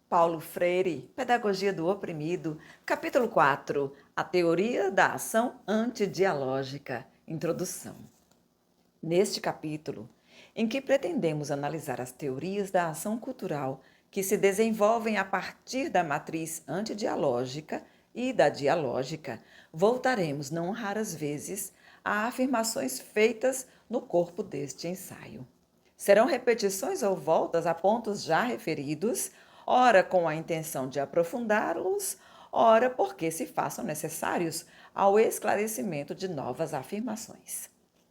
Paulo Freire, Pedagogia do Oprimido, capítulo 4, A Teoria da Ação Antidialógica, Introdução. Neste capítulo, em que pretendemos analisar as teorias da ação cultural que se desenvolvem a partir da matriz antidialógica e da dialógica, voltaremos não raras vezes a afirmações feitas no corpo deste ensaio. Serão repetições ou voltas a pontos já referidos, ora com a intenção de aprofundá-los, ora porque se façam necessários ao esclarecimento de novas afirmações.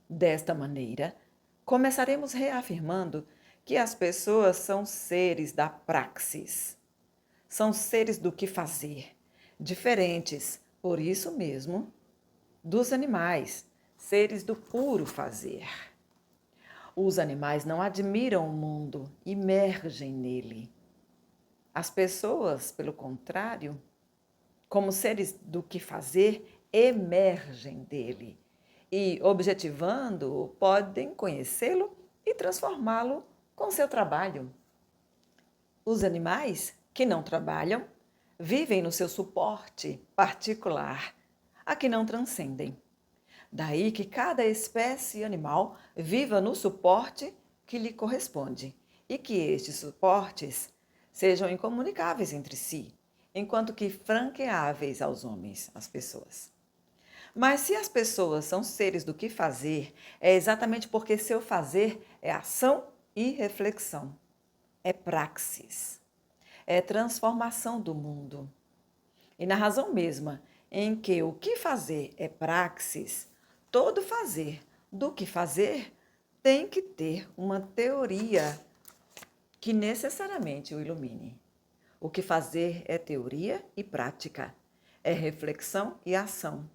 Desta maneira, começaremos reafirmando que as pessoas são seres da praxis, são seres do que fazer, diferentes, por isso mesmo, dos animais, seres do puro fazer. Os animais não admiram o mundo, imergem nele. As pessoas, pelo contrário, como seres do que fazer, emergem dele e, objetivando-o, podem conhecê-lo e transformá-lo com seu trabalho. Os animais, que não trabalham, vivem no seu suporte particular, a que não transcendem. Daí que cada espécie animal viva no suporte que lhe corresponde e que estes suportes sejam incomunicáveis entre si, enquanto que franqueáveis aos homens, às pessoas. Mas se as pessoas são seres do que fazer, é exatamente porque seu fazer é ação e reflexão, é praxis, é transformação do mundo. E na razão mesma em que o que fazer é praxis, todo fazer do que fazer tem que ter uma teoria que necessariamente o ilumine. O que fazer é teoria e prática, é reflexão e ação.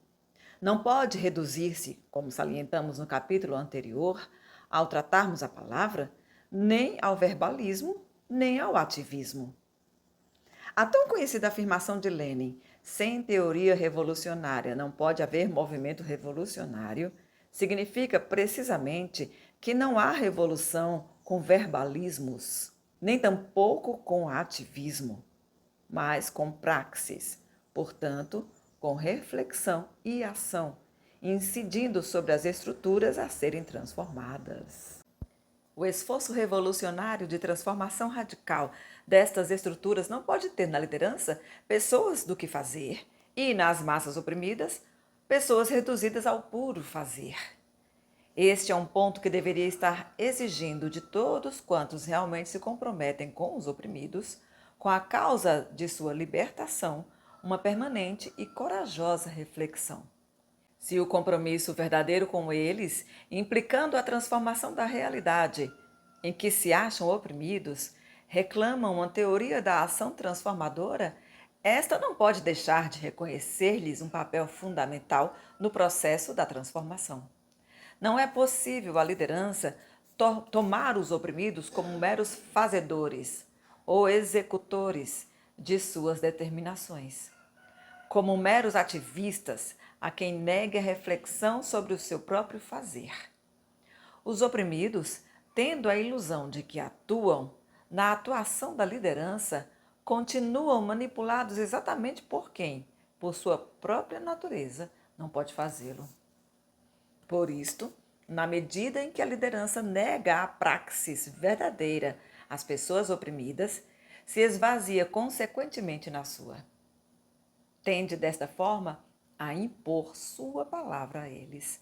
Não pode reduzir-se, como salientamos no capítulo anterior, ao tratarmos a palavra, nem ao verbalismo, nem ao ativismo. A tão conhecida afirmação de Lenin, sem teoria revolucionária não pode haver movimento revolucionário, significa precisamente que não há revolução com verbalismos, nem tampouco com ativismo, mas com praxis, portanto, com reflexão e ação, incidindo sobre as estruturas a serem transformadas. O esforço revolucionário de transformação radical destas estruturas não pode ter na liderança pessoas do que fazer e, nas massas oprimidas, pessoas reduzidas ao puro fazer. Este é um ponto que deveria estar exigindo de todos quantos realmente se comprometem com os oprimidos, com a causa de sua libertação, uma permanente e corajosa reflexão. Se o compromisso verdadeiro com eles, implicando a transformação da realidade em que se acham oprimidos, reclamam uma teoria da ação transformadora, esta não pode deixar de reconhecer-lhes um papel fundamental no processo da transformação. Não é possível a liderança tomar os oprimidos como meros fazedores ou executores de suas determinações, como meros ativistas a quem negue a reflexão sobre o seu próprio fazer. Os oprimidos, tendo a ilusão de que atuam na atuação da liderança, continuam manipulados exatamente por quem, por sua própria natureza, não pode fazê-lo. Por isto, na medida em que a liderança nega a praxis verdadeira às pessoas oprimidas, se esvazia consequentemente na sua. Tende, desta forma, a impor sua palavra a eles,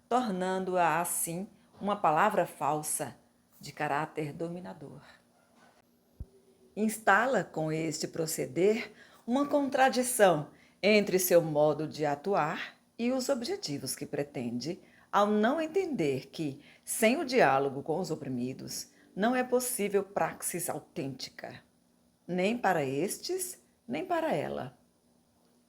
tornando-a, assim, uma palavra falsa, de caráter dominador. Instala com este proceder uma contradição entre seu modo de atuar e os objetivos que pretende, ao não entender que, sem o diálogo com os oprimidos, não é possível praxis autêntica, nem para estes, nem para ela.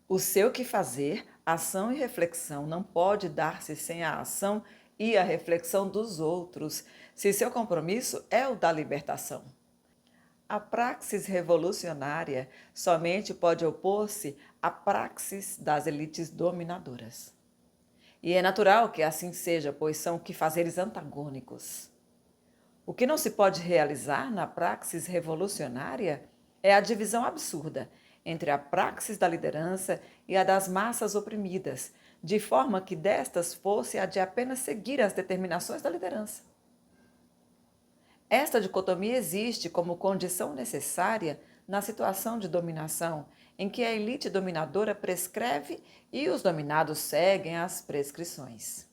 O seu que fazer, ação e reflexão não pode dar-se sem a ação e a reflexão dos outros, se seu compromisso é o da libertação. A praxis revolucionária somente pode opor-se à praxis das elites dominadoras. E é natural que assim seja, pois são que-fazeres antagônicos. O que não se pode realizar na praxis revolucionária é a divisão absurda entre a praxis da liderança e a das massas oprimidas, de forma que destas fosse a de apenas seguir as determinações da liderança. Esta dicotomia existe como condição necessária na situação de dominação, em que a elite dominadora prescreve e os dominados seguem as prescrições.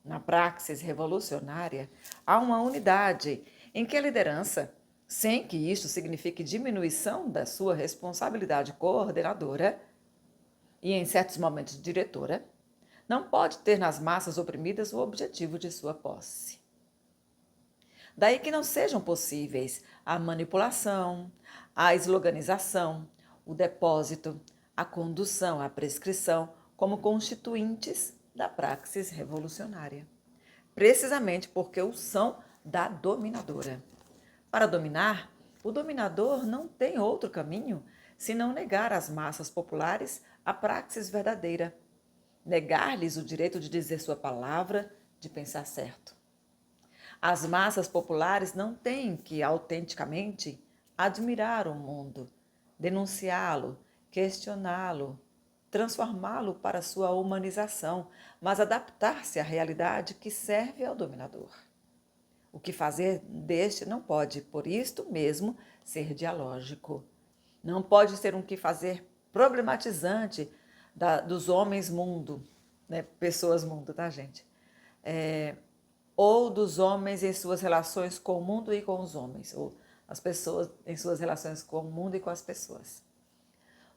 Na praxis revolucionária, há uma unidade em que a liderança, sem que isto signifique diminuição da sua responsabilidade coordenadora e, em certos momentos, diretora, não pode ter nas massas oprimidas o objetivo de sua posse. Daí que não sejam possíveis a manipulação, a esloganização, o depósito, a condução, a prescrição como constituintes da praxis revolucionária, precisamente porque o são da dominadora. Para dominar, o dominador não tem outro caminho senão negar às massas populares a praxis verdadeira, negar-lhes o direito de dizer sua palavra, de pensar certo. As massas populares não têm que, autenticamente, admirar o mundo, denunciá-lo, questioná-lo, transformá-lo para sua humanização, mas adaptar-se à realidade que serve ao dominador. O que fazer deste não pode, por isto mesmo, ser dialógico. Não pode ser um que fazer problematizante dos homens mundo, né? Pessoas mundo, tá, gente? Ou dos homens em suas relações com o mundo e com os homens, ou as pessoas em suas relações com o mundo e com as pessoas.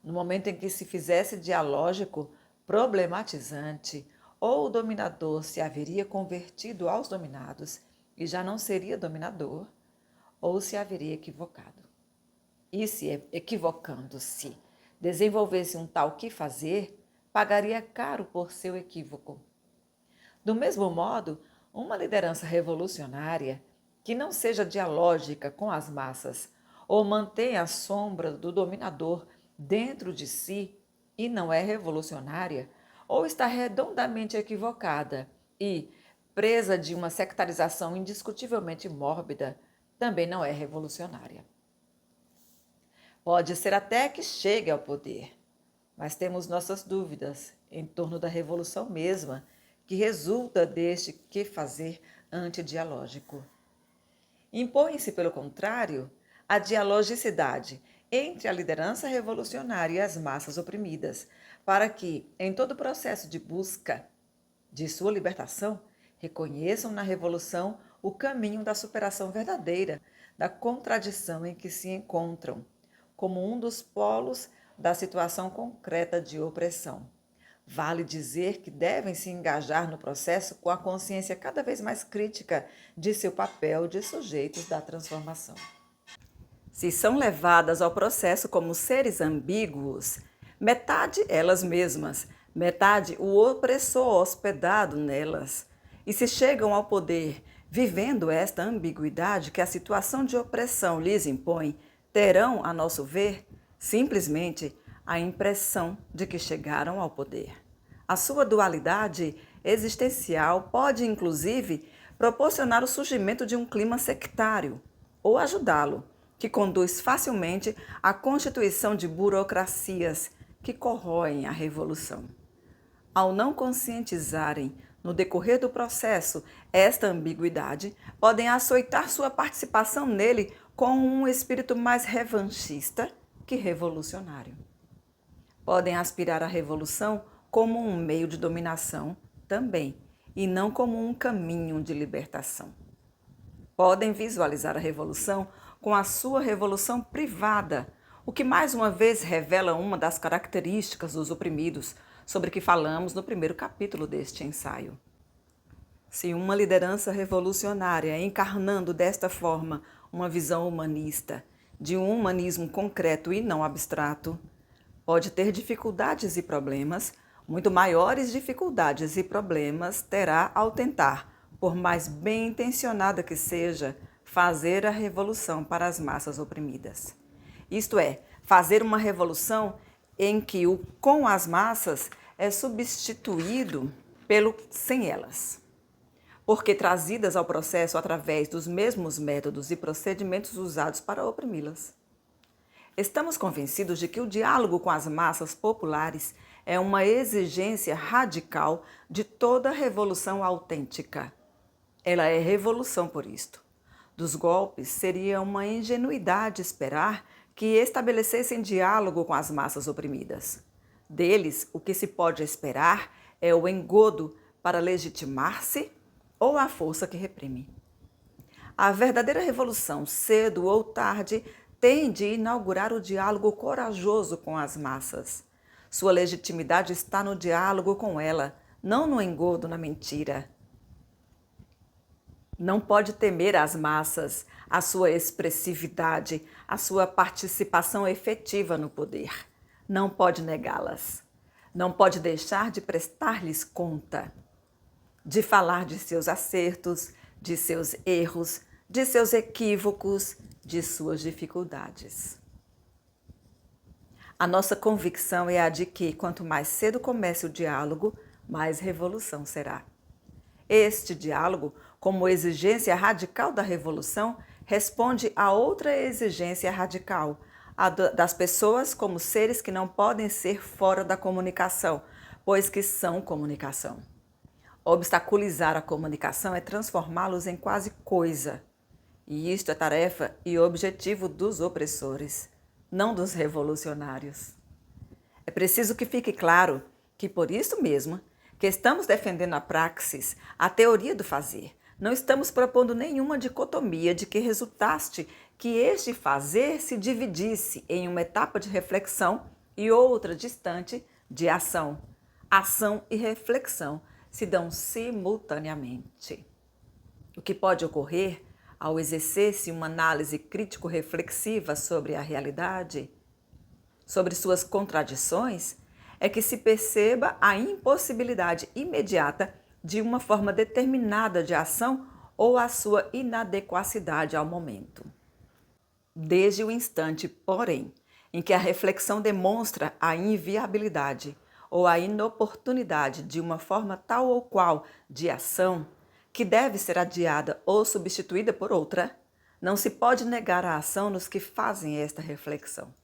No momento em que se fizesse dialógico, problematizante, ou o dominador se haveria convertido aos dominados e já não seria dominador, ou se haveria equivocado. E se, equivocando-se, desenvolvesse um tal que fazer, pagaria caro por seu equívoco. Do mesmo modo, uma liderança revolucionária que não seja dialógica com as massas ou mantenha a sombra do dominador dentro de si e não é revolucionária, ou está redondamente equivocada e presa de uma sectarização indiscutivelmente mórbida, também não é revolucionária. Pode ser até que chegue ao poder, mas temos nossas dúvidas em torno da revolução mesma, que resulta deste que fazer antidialógico. Impõe-se, pelo contrário, a dialogicidade entre a liderança revolucionária e as massas oprimidas, para que, em todo o processo de busca de sua libertação, reconheçam na revolução o caminho da superação verdadeira da contradição em que se encontram, como um dos polos da situação concreta de opressão. Vale dizer que devem se engajar no processo com a consciência cada vez mais crítica de seu papel de sujeitos da transformação. Se são levadas ao processo como seres ambíguos, metade elas mesmas, metade o opressor hospedado nelas, e se chegam ao poder vivendo esta ambiguidade que a situação de opressão lhes impõe, terão, a nosso ver, simplesmente a impressão de que chegaram ao poder. A sua dualidade existencial pode, inclusive, proporcionar o surgimento de um clima sectário ou ajudá-lo, que conduz facilmente à constituição de burocracias que corroem a revolução. Ao não conscientizarem, no decorrer do processo, esta ambiguidade, podem açoitar sua participação nele com um espírito mais revanchista que revolucionário. Podem aspirar à revolução como um meio de dominação também, e não como um caminho de libertação. Podem visualizar a revolução com a sua revolução privada, o que mais uma vez revela uma das características dos oprimidos, sobre que falamos no primeiro capítulo deste ensaio. Se uma liderança revolucionária, encarnando desta forma uma visão humanista, de um humanismo concreto e não abstrato, pode ter dificuldades e problemas, muito maiores dificuldades e problemas terá ao tentar, por mais bem intencionada que seja, fazer a revolução para as massas oprimidas. Isto é, fazer uma revolução em que o com as massas é substituído pelo sem elas. Porque trazidas ao processo através dos mesmos métodos e procedimentos usados para oprimi-las. Estamos convencidos de que o diálogo com as massas populares é uma exigência radical de toda revolução autêntica. Ela é revolução por isto. Dos golpes, seria uma ingenuidade esperar que estabelecessem diálogo com as massas oprimidas. Deles, o que se pode esperar é o engodo para legitimar-se ou a força que reprime. A verdadeira revolução, cedo ou tarde, tem de inaugurar o diálogo corajoso com as massas. Sua legitimidade está no diálogo com ela, não no engodo, na mentira. Não pode temer as massas, a sua expressividade, a sua participação efetiva no poder. Não pode negá-las. Não pode deixar de prestar-lhes conta, de falar de seus acertos, de seus erros, de seus equívocos, de suas dificuldades. A nossa convicção é a de que, quanto mais cedo comece o diálogo, mais revolução será. Este diálogo, como exigência radical da revolução, responde a outra exigência radical, a das pessoas como seres que não podem ser fora da comunicação, pois que são comunicação. Obstaculizar a comunicação é transformá-los em quase coisa. E isto é tarefa e objetivo dos opressores, não dos revolucionários. É preciso que fique claro que, por isso mesmo, que estamos defendendo a praxis, a teoria do fazer. Não estamos propondo nenhuma dicotomia de que resultasse que este fazer se dividisse em uma etapa de reflexão e outra distante de ação. Ação e reflexão se dão simultaneamente. O que pode ocorrer ao exercer-se uma análise crítico-reflexiva sobre a realidade, sobre suas contradições, é que se perceba a impossibilidade imediata de uma forma determinada de ação ou a sua inadequacidade ao momento. Desde o instante, porém, em que a reflexão demonstra a inviabilidade ou a inoportunidade de uma forma tal ou qual de ação, que deve ser adiada ou substituída por outra, não se pode negar a ação nos que fazem esta reflexão.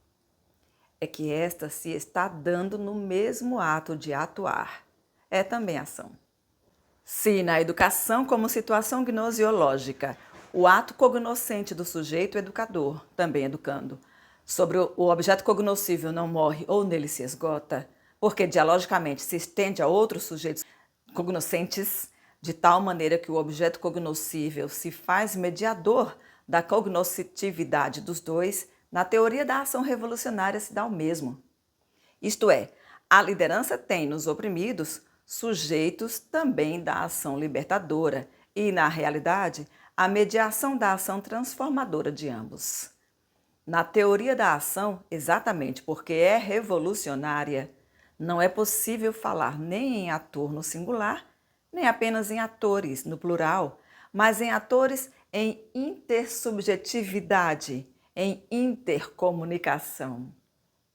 É que esta se está dando no mesmo ato de atuar. É também ação. Se na educação como situação gnosiológica, o ato cognoscente do sujeito educador, também educando, sobre o objeto cognoscível não morre ou nele se esgota, porque dialogicamente se estende a outros sujeitos cognoscentes, de tal maneira que o objeto cognoscível se faz mediador da cognoscitividade dos dois, na teoria da ação revolucionária se dá o mesmo. Isto é, a liderança tem nos oprimidos sujeitos também da ação libertadora e, na realidade, a mediação da ação transformadora de ambos. Na teoria da ação, exatamente porque é revolucionária, não é possível falar nem em ator no singular, nem apenas em atores no plural, mas em atores em intersubjetividade, em intercomunicação.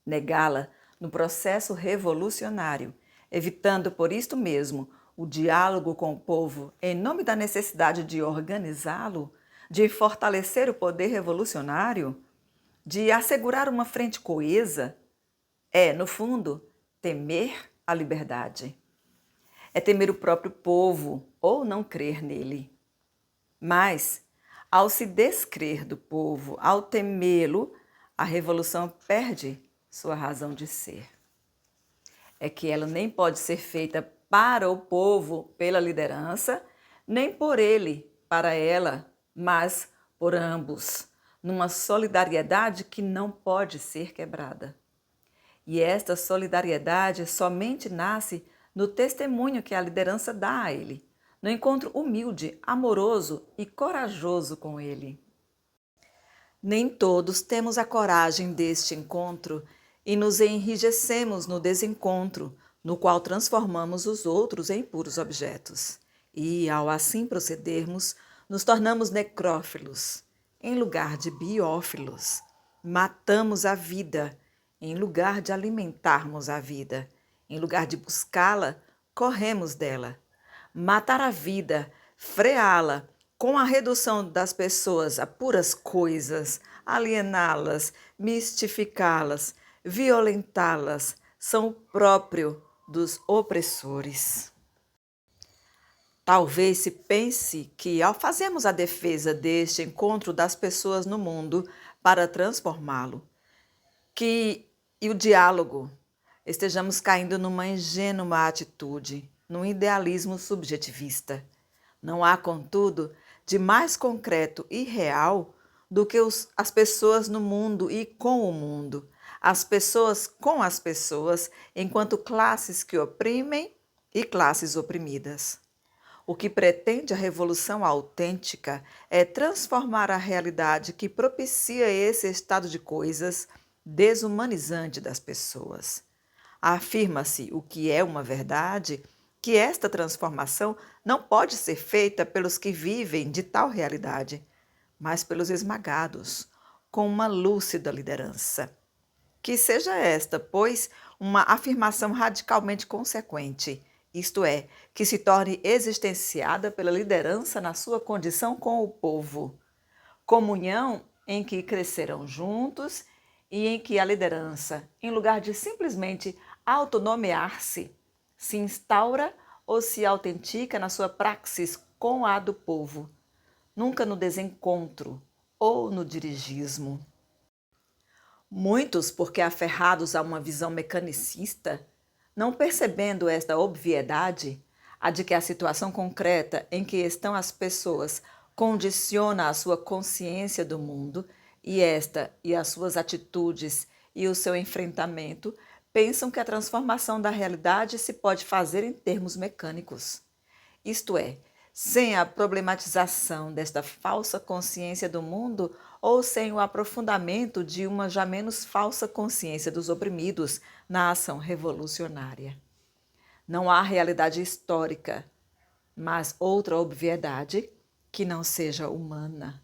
Negá-la no processo revolucionário, evitando por isto mesmo o diálogo com o povo em nome da necessidade de organizá-lo, de fortalecer o poder revolucionário, de assegurar uma frente coesa, é, no fundo, temer a liberdade. É temer o próprio povo ou não crer nele. Mas, ao se descrer do povo, ao temê-lo, a revolução perde sua razão de ser. É que ela nem pode ser feita para o povo pela liderança, nem por ele para ela, mas por ambos, numa solidariedade que não pode ser quebrada. E esta solidariedade somente nasce no testemunho que a liderança dá a ele, no encontro humilde, amoroso e corajoso com ele. Nem todos temos a coragem deste encontro e nos enrijecemos no desencontro, no qual transformamos os outros em puros objetos. E, ao assim procedermos, nos tornamos necrófilos, em lugar de biófilos. Matamos a vida, em lugar de alimentarmos a vida. Em lugar de buscá-la, corremos dela. Matar a vida, freá-la, com a redução das pessoas a puras coisas, aliená-las, mistificá-las, violentá-las, são o próprio dos opressores. Talvez se pense que, ao fazermos a defesa deste encontro das pessoas no mundo para transformá-lo, e o diálogo, estejamos caindo numa ingênua atitude, num idealismo subjetivista. Não há, contudo, de mais concreto e real do que as pessoas no mundo e com o mundo, as pessoas com as pessoas, enquanto classes que oprimem e classes oprimidas. O que pretende a revolução autêntica é transformar a realidade que propicia esse estado de coisas desumanizante das pessoas. Afirma-se o que é uma verdade, que esta transformação não pode ser feita pelos que vivem de tal realidade, mas pelos esmagados, com uma lúcida liderança. Que seja esta, pois, uma afirmação radicalmente consequente, isto é, que se torne existenciada pela liderança na sua condição com o povo. Comunhão em que crescerão juntos e em que a liderança, em lugar de simplesmente autonomear-se, se instaura ou se autentica na sua praxis com a do povo, nunca no desencontro ou no dirigismo. Muitos, porque aferrados a uma visão mecanicista, não percebendo esta obviedade, a de que a situação concreta em que estão as pessoas condiciona a sua consciência do mundo, e esta e as suas atitudes e o seu enfrentamento, pensam que a transformação da realidade se pode fazer em termos mecânicos. Isto é, sem a problematização desta falsa consciência do mundo ou sem o aprofundamento de uma já menos falsa consciência dos oprimidos na ação revolucionária. Não há realidade histórica, mas outra obviedade que não seja humana.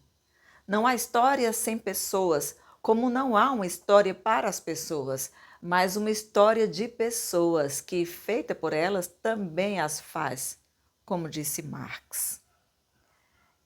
Não há história sem pessoas, como não há uma história para as pessoas, mas uma história de pessoas que, feita por elas, também as faz, como disse Marx.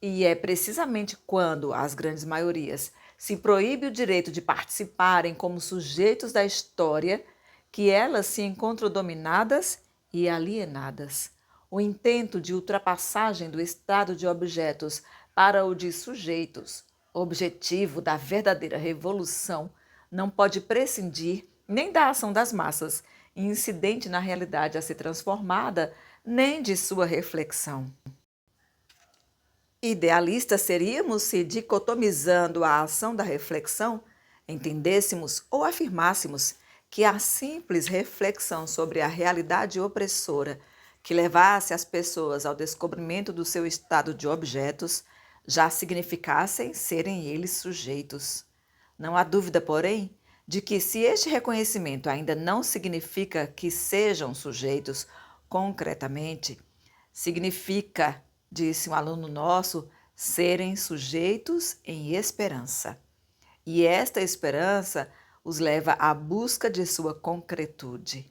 E é precisamente quando as grandes maiorias se proíbe o direito de participarem como sujeitos da história que elas se encontram dominadas e alienadas. O intento de ultrapassagem do estado de objetos para o de sujeitos, objetivo da verdadeira revolução, não pode prescindir nem da ação das massas, incidente na realidade a ser transformada, nem de sua reflexão. Idealistas seríamos se, dicotomizando a ação da reflexão, entendêssemos ou afirmássemos que a simples reflexão sobre a realidade opressora que levasse as pessoas ao descobrimento do seu estado de objetos já significassem serem eles sujeitos. Não há dúvida, porém, de que se este reconhecimento ainda não significa que sejam sujeitos concretamente, significa, disse um aluno nosso, serem sujeitos em esperança. E esta esperança os leva à busca de sua concretude.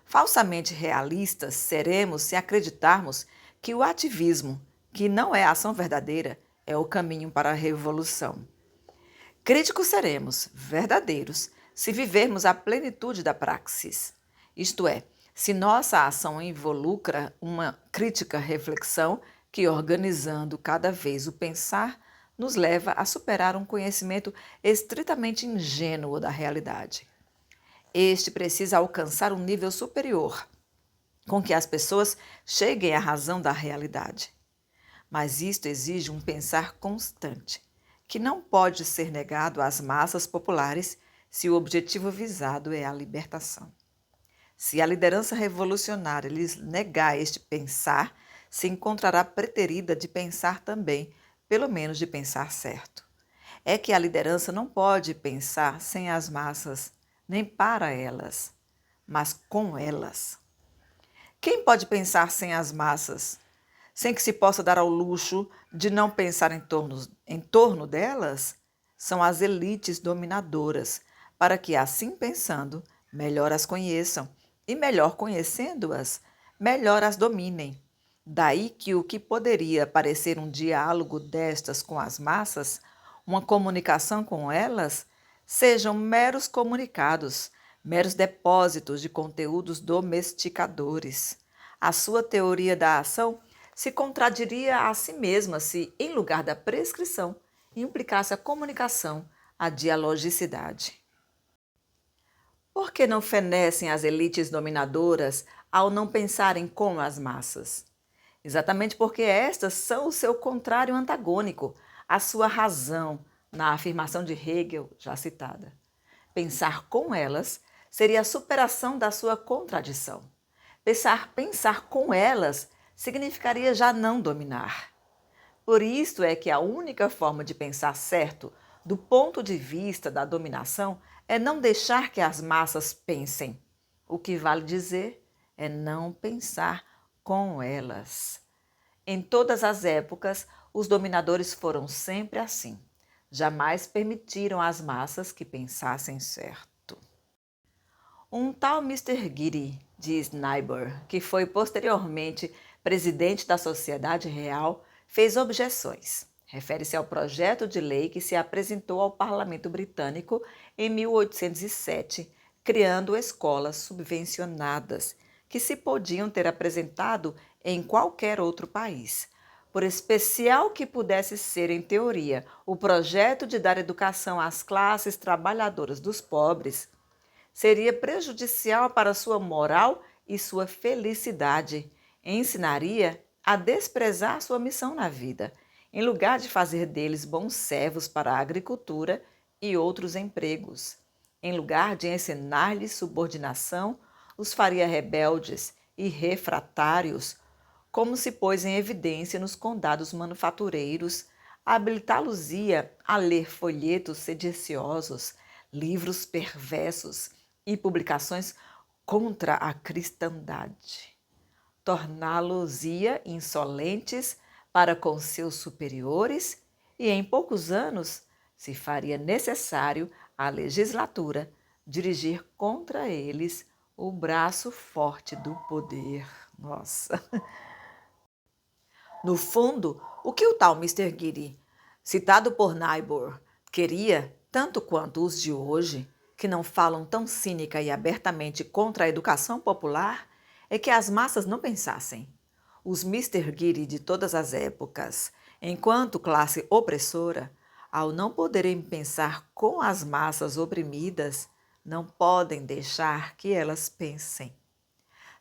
Falsamente realistas seremos se acreditarmos que o ativismo, que não é a ação verdadeira, é o caminho para a revolução. Críticos seremos, verdadeiros, se vivermos a plenitude da praxis. Isto é, se nossa ação involucra uma crítica reflexão que, organizando cada vez o pensar, nos leva a superar um conhecimento estritamente ingênuo da realidade. Este precisa alcançar um nível superior, com que as pessoas cheguem à razão da realidade. Mas isto exige um pensar constante, que não pode ser negado às massas populares se o objetivo visado é a libertação. Se a liderança revolucionária lhes negar este pensar, se encontrará preterida de pensar também, pelo menos de pensar certo. É que a liderança não pode pensar sem as massas, nem para elas, mas com elas. Quem pode pensar sem as massas, sem que se possa dar ao luxo de não pensar em torno delas? São as elites dominadoras, para que, assim pensando, melhor as conheçam, e melhor conhecendo-as, melhor as dominem. Daí que o que poderia parecer um diálogo destas com as massas, uma comunicação com elas, sejam meros comunicados, meros depósitos de conteúdos domesticadores. A sua teoria da ação se contradiria a si mesma se, em lugar da prescrição, implicasse a comunicação, a dialogicidade. Por que não fenecem as elites dominadoras ao não pensarem como as massas? Exatamente porque estas são o seu contrário antagônico, a sua razão, na afirmação de Hegel, já citada. Pensar com elas seria a superação da sua contradição. Pensar com elas significaria já não dominar. Por isto é que a única forma de pensar certo, do ponto de vista da dominação, é não deixar que as massas pensem. O que vale dizer é não pensar com elas. Em todas as épocas, os dominadores foram sempre assim. Jamais permitiram às massas que pensassem certo. Um tal Mr. Giddy, diz Niebuhr, que foi posteriormente presidente da Sociedade Real, fez objeções. Refere-se ao projeto de lei que se apresentou ao Parlamento Britânico em 1807, criando escolas subvencionadas, que se podiam ter apresentado em qualquer outro país. Por especial que pudesse ser, em teoria, o projeto de dar educação às classes trabalhadoras dos pobres, seria prejudicial para sua moral e sua felicidade. Ensinaria a desprezar sua missão na vida, em lugar de fazer deles bons servos para a agricultura e outros empregos. Em lugar de ensinar-lhes subordinação, os faria rebeldes e refratários, como se pôs em evidência nos condados manufatureiros, habilitá-los-ia a ler folhetos sediciosos, livros perversos e publicações contra a cristandade. Torná-los-ia insolentes para com seus superiores e, em poucos anos, se faria necessário à legislatura dirigir contra eles o braço forte do poder. Nossa! No fundo, o que o tal Mr. Giddy, citado por Niebuhr, queria, tanto quanto os de hoje, que não falam tão cínica e abertamente contra a educação popular, é que as massas não pensassem. Os Mr. Giddy de todas as épocas, enquanto classe opressora, ao não poderem pensar com as massas oprimidas, não podem deixar que elas pensem.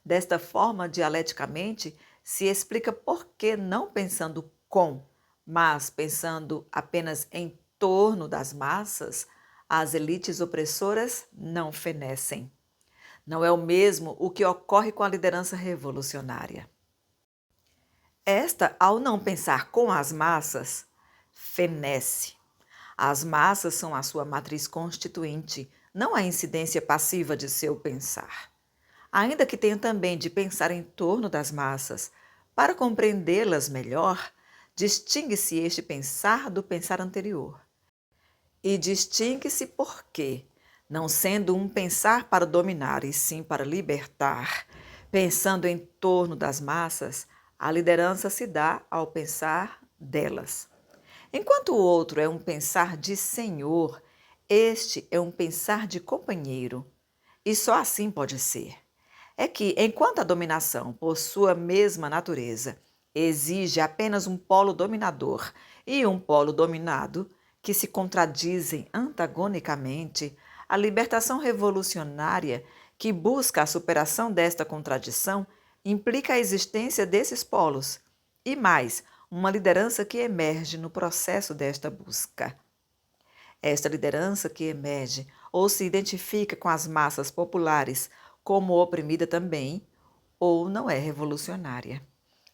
Desta forma, dialeticamente, se explica por que, não pensando com, mas pensando apenas em torno das massas, as elites opressoras não fenecem. Não é o mesmo o que ocorre com a liderança revolucionária. Esta, ao não pensar com as massas, fenece. As massas são a sua matriz constituinte, não a incidência passiva de seu pensar. Ainda que tenha também de pensar em torno das massas, para compreendê-las melhor, distingue-se este pensar do pensar anterior. E distingue-se porque, não sendo um pensar para dominar e sim para libertar, pensando em torno das massas, a liderança se dá ao pensar delas. Enquanto o outro é um pensar de senhor, este é um pensar de companheiro. E só assim pode ser. É que, enquanto a dominação, por sua mesma natureza, exige apenas um polo dominador e um polo dominado, que se contradizem antagonicamente, a libertação revolucionária, que busca a superação desta contradição, implica a existência desses polos, e mais, uma liderança que emerge no processo desta busca. Esta liderança que emerge ou se identifica com as massas populares como oprimida também, ou não é revolucionária.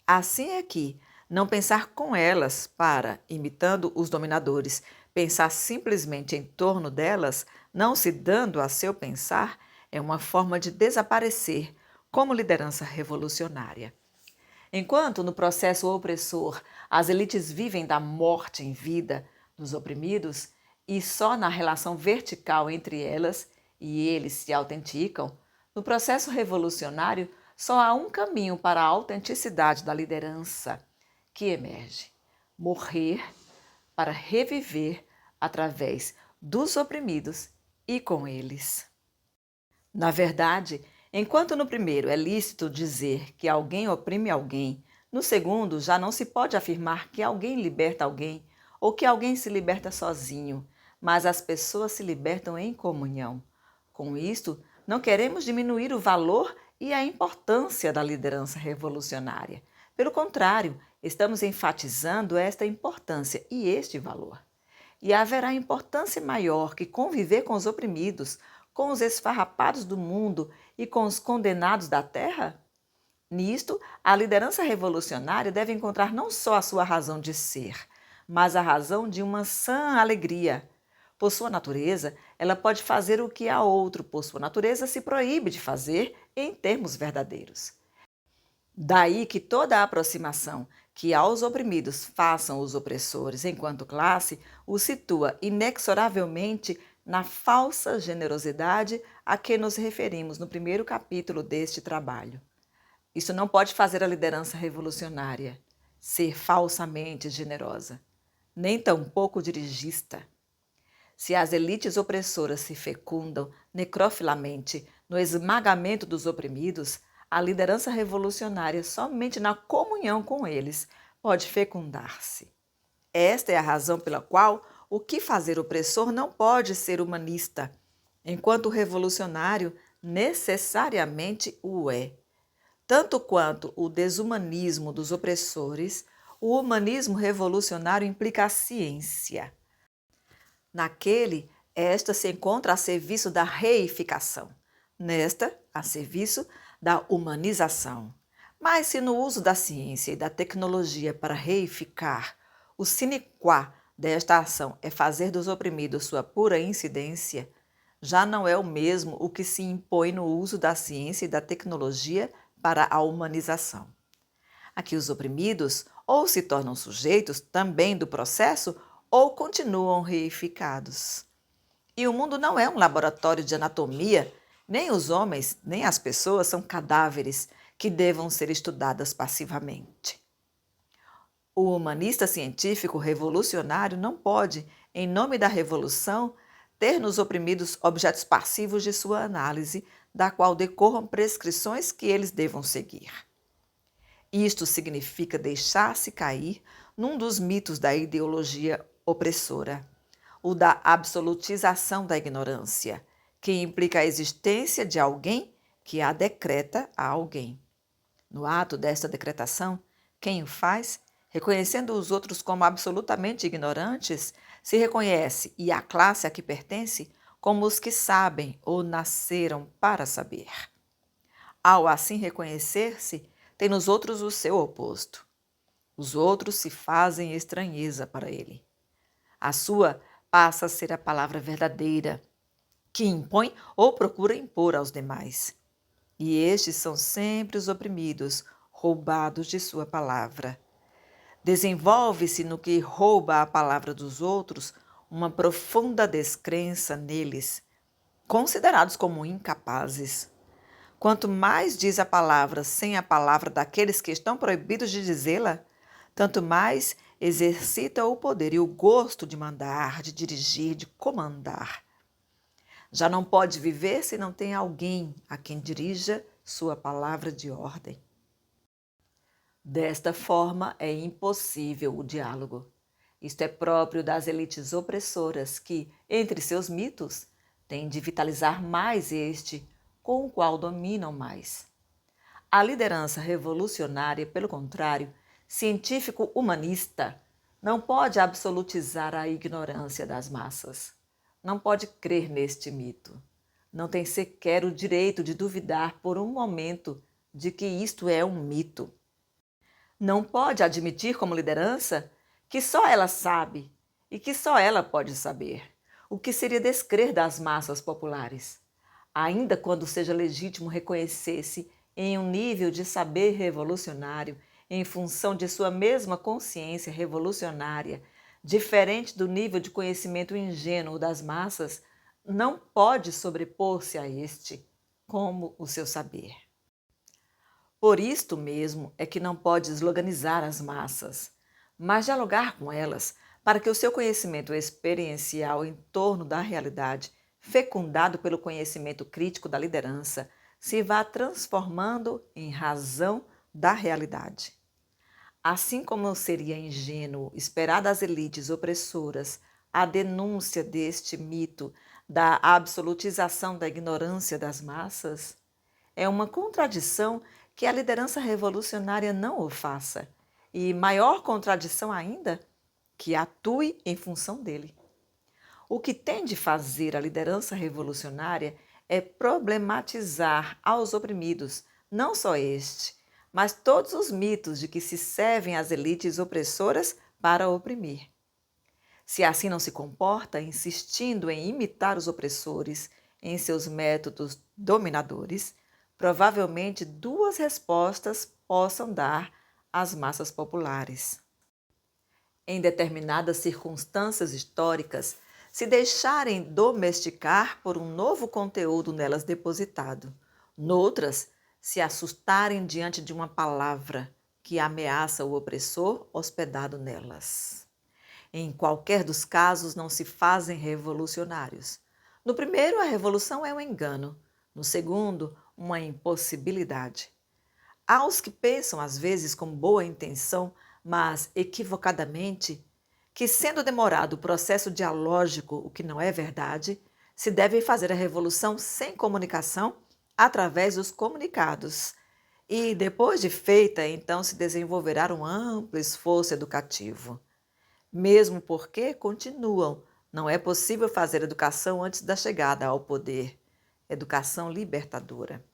Assim é que não pensar com elas para, imitando os dominadores, pensar simplesmente em torno delas, não se dando a seu pensar, é uma forma de desaparecer como liderança revolucionária. Enquanto no processo opressor as elites vivem da morte em vida dos oprimidos e só na relação vertical entre elas e eles se autenticam, no processo revolucionário só há um caminho para a autenticidade da liderança que emerge: morrer para reviver através dos oprimidos e com eles. Na verdade, enquanto no primeiro é lícito dizer que alguém oprime alguém, no segundo já não se pode afirmar que alguém liberta alguém ou que alguém se liberta sozinho, mas as pessoas se libertam em comunhão. Com isto, não queremos diminuir o valor e a importância da liderança revolucionária. Pelo contrário, estamos enfatizando esta importância e este valor. E haverá importância maior que conviver com os oprimidos, com os esfarrapados do mundo e com os condenados da terra? Nisto, a liderança revolucionária deve encontrar não só a sua razão de ser, mas a razão de uma sã alegria. Por sua natureza, ela pode fazer o que a outro, por sua natureza, se proíbe de fazer em termos verdadeiros. Daí que toda a aproximação que aos oprimidos façam os opressores enquanto classe os situa inexoravelmente na falsa generosidade a que nos referimos no primeiro capítulo deste trabalho. Isso não pode fazer a liderança revolucionária ser falsamente generosa, nem tampouco dirigista. Se as elites opressoras se fecundam necrofilamente no esmagamento dos oprimidos, a liderança revolucionária, somente na comunhão com eles, pode fecundar-se. Esta é a razão pela qual o que fazer opressor não pode ser humanista, enquanto o revolucionário necessariamente o é. Tanto quanto o desumanismo dos opressores, o humanismo revolucionário implica a ciência. Naquele, esta se encontra a serviço da reificação, nesta, a serviço da humanização. Mas se no uso da ciência e da tecnologia para reificar, o sine qua desta ação é fazer dos oprimidos sua pura incidência, já não é o mesmo o que se impõe no uso da ciência e da tecnologia para a humanização. Aqui os oprimidos ou se tornam sujeitos também do processo ou continuam reificados. E o mundo não é um laboratório de anatomia, nem os homens, nem as pessoas são cadáveres que devam ser estudadas passivamente. O humanista científico revolucionário não pode, em nome da revolução, ter nos oprimidos objetos passivos de sua análise, da qual decorram prescrições que eles devam seguir. Isto significa deixar-se cair num dos mitos da ideologia opressora, o da absolutização da ignorância, que implica a existência de alguém que a decreta a alguém. No ato desta decretação, quem o faz, reconhecendo os outros como absolutamente ignorantes, se reconhece, e a classe a que pertence, como os que sabem ou nasceram para saber. Ao assim reconhecer-se, tem nos outros o seu oposto. Os outros se fazem estranheza para ele. A sua passa a ser a palavra verdadeira, que impõe ou procura impor aos demais. E estes são sempre os oprimidos, roubados de sua palavra. Desenvolve-se no que rouba a palavra dos outros uma profunda descrença neles, considerados como incapazes. Quanto mais diz a palavra sem a palavra daqueles que estão proibidos de dizê-la, tanto mais exercita o poder e o gosto de mandar, de dirigir, de comandar. Já não pode viver se não tem alguém a quem dirija sua palavra de ordem. Desta forma, é impossível o diálogo. Isto é próprio das elites opressoras que, entre seus mitos, têm de vitalizar mais este, com o qual dominam mais. A liderança revolucionária, pelo contrário, científico-humanista, não pode absolutizar a ignorância das massas. Não pode crer neste mito. Não tem sequer o direito de duvidar por um momento de que isto é um mito. Não pode admitir como liderança que só ela sabe e que só ela pode saber, o que seria descrer das massas populares, ainda quando seja legítimo reconhecer-se em um nível de saber revolucionário em função de sua mesma consciência revolucionária, diferente do nível de conhecimento ingênuo das massas, não pode sobrepor-se a este, como o seu saber. Por isto mesmo é que não pode esloganizar as massas, mas dialogar com elas para que o seu conhecimento experiencial em torno da realidade, fecundado pelo conhecimento crítico da liderança, se vá transformando em razão da realidade. Assim como seria ingênuo esperar das elites opressoras a denúncia deste mito da absolutização da ignorância das massas, é uma contradição que a liderança revolucionária não o faça, e maior contradição ainda, que atue em função dele. O que tem de fazer a liderança revolucionária é problematizar aos oprimidos, não só este, mas todos os mitos de que se servem as elites opressoras para oprimir. Se assim não se comporta, insistindo em imitar os opressores em seus métodos dominadores, provavelmente duas respostas possam dar às massas populares. Em determinadas circunstâncias históricas, se deixarem domesticar por um novo conteúdo nelas depositado. Noutras, se assustarem diante de uma palavra que ameaça o opressor hospedado nelas. Em qualquer dos casos, não se fazem revolucionários. No primeiro, a revolução é um engano. No segundo, uma impossibilidade. Há os que pensam, às vezes, com boa intenção, mas equivocadamente, que sendo demorado o processo dialógico, o que não é verdade, se deve fazer a revolução sem comunicação, através dos comunicados. E, depois de feita, então se desenvolverá um amplo esforço educativo. Mesmo porque continuam, não é possível fazer educação antes da chegada ao poder. Educação libertadora.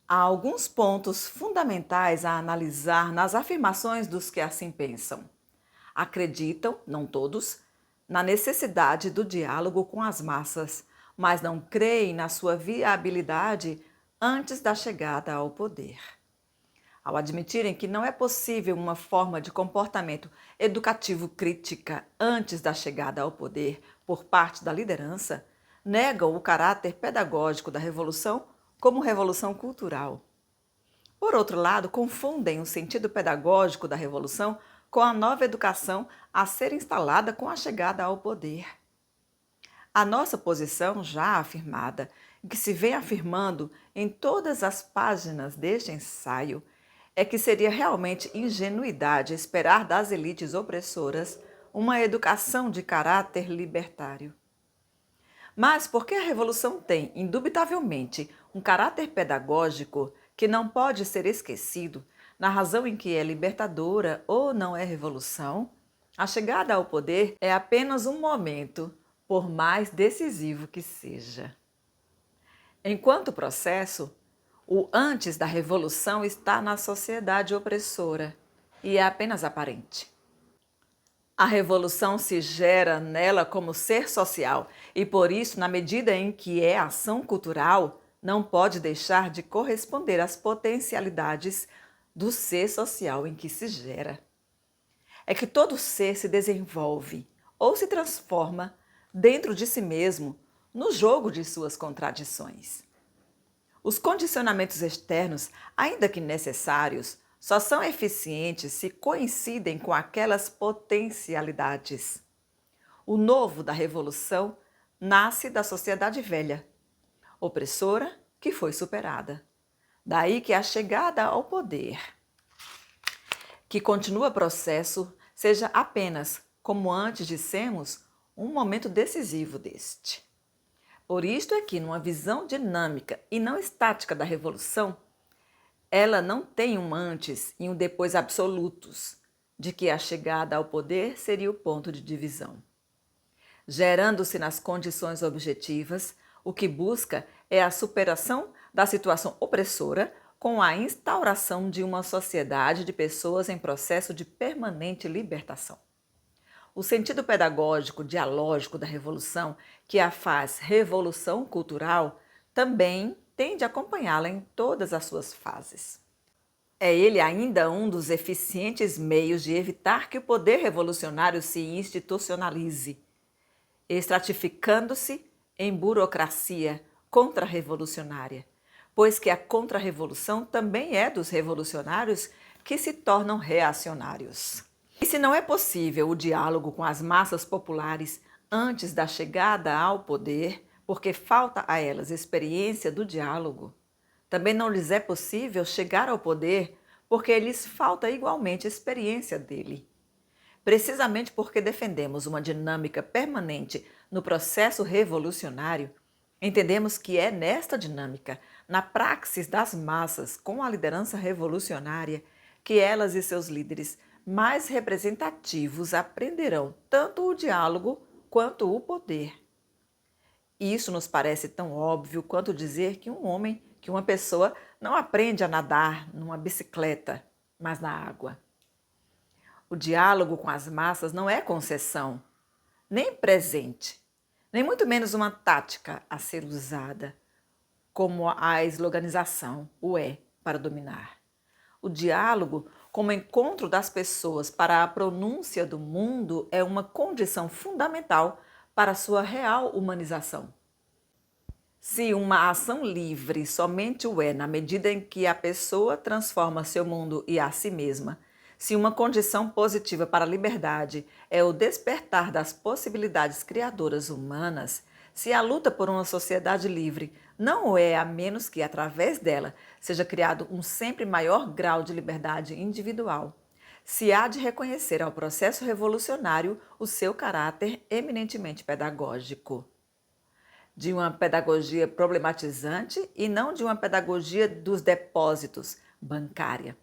Há alguns pontos fundamentais a analisar nas afirmações dos que assim pensam. Acreditam, não todos, na necessidade do diálogo com as massas, mas não creem na sua viabilidade antes da chegada ao poder. Ao admitirem que não é possível uma forma de comportamento educativo crítica antes da chegada ao poder por parte da liderança, negam o caráter pedagógico da revolução como revolução cultural. Por outro lado, confundem o sentido pedagógico da revolução com a nova educação a ser instalada com a chegada ao poder. A nossa posição, já afirmada, e que se vem afirmando em todas as páginas deste ensaio, é que seria realmente ingenuidade esperar das elites opressoras uma educação de caráter libertário. Mas porque a revolução tem, indubitavelmente, um caráter pedagógico que não pode ser esquecido, na razão em que é libertadora ou não é revolução, a chegada ao poder é apenas um momento, por mais decisivo que seja. Enquanto processo, o antes da revolução está na sociedade opressora e é apenas aparente. A revolução se gera nela como ser social e, por isso, na medida em que é ação cultural, não pode deixar de corresponder às potencialidades do ser social em que se gera. É que todo ser se desenvolve ou se transforma dentro de si mesmo no jogo de suas contradições. Os condicionamentos externos, ainda que necessários, só são eficientes se coincidem com aquelas potencialidades. O novo da revolução nasce da sociedade velha, opressora que foi superada. Daí que a chegada ao poder, que continua processo, seja apenas, como antes dissemos, um momento decisivo deste. Por isto é que, numa visão dinâmica e não estática da revolução, ela não tem um antes e um depois absolutos, de que a chegada ao poder seria o ponto de divisão. Gerando-se nas condições objetivas, o que busca é a superação da situação opressora com a instauração de uma sociedade de pessoas em processo de permanente libertação. O sentido pedagógico dialógico da revolução, que a faz revolução cultural, também tende a acompanhá-la em todas as suas fases. É ele ainda um dos eficientes meios de evitar que o poder revolucionário se institucionalize, estratificando-se em burocracia contra-revolucionária, pois que a contra-revolução também é dos revolucionários que se tornam reacionários. E se não é possível o diálogo com as massas populares antes da chegada ao poder, porque falta a elas experiência do diálogo, também não lhes é possível chegar ao poder porque lhes falta igualmente experiência dele. Precisamente porque defendemos uma dinâmica permanente no processo revolucionário, entendemos que é nesta dinâmica, na praxis das massas com a liderança revolucionária, que elas e seus líderes mais representativos aprenderão tanto o diálogo quanto o poder. Isso nos parece tão óbvio quanto dizer que que uma pessoa não aprende a nadar numa bicicleta, mas na água. O diálogo com as massas não é concessão, nem presente, nem muito menos uma tática a ser usada, como a esloganização o é para dominar. O diálogo, como encontro das pessoas para a pronúncia do mundo, é uma condição fundamental para sua real humanização. Se uma ação livre somente o é na medida em que a pessoa transforma seu mundo e a si mesma, se uma condição positiva para a liberdade é o despertar das possibilidades criadoras humanas, se a luta por uma sociedade livre não o é a menos que, através dela, seja criado um sempre maior grau de liberdade individual, se há de reconhecer ao processo revolucionário o seu caráter eminentemente pedagógico. De uma pedagogia problematizante e não de uma pedagogia dos depósitos, bancária.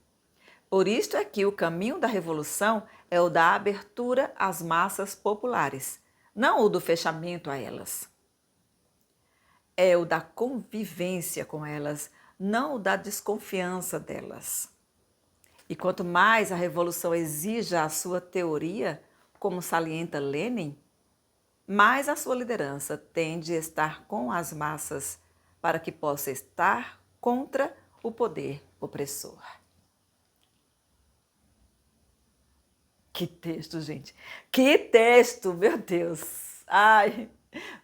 Por isto é que o caminho da revolução é o da abertura às massas populares, não o do fechamento a elas. É o da convivência com elas, não o da desconfiança delas. E quanto mais a revolução exija a sua teoria, como salienta Lenin, mais a sua liderança tem de estar com as massas para que possa estar contra o poder opressor. Que texto, gente! Que texto, meu Deus! Ai,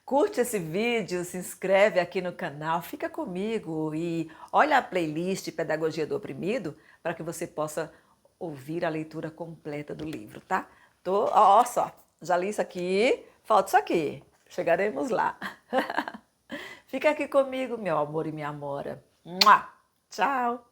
curte esse vídeo, se inscreve aqui no canal, fica comigo e olha a playlist Pedagogia do Oprimido para que você possa ouvir a leitura completa do livro, tá? Ó só, já li isso aqui, falta isso aqui, chegaremos lá. Fica aqui comigo, meu amor e minha amora. Tchau!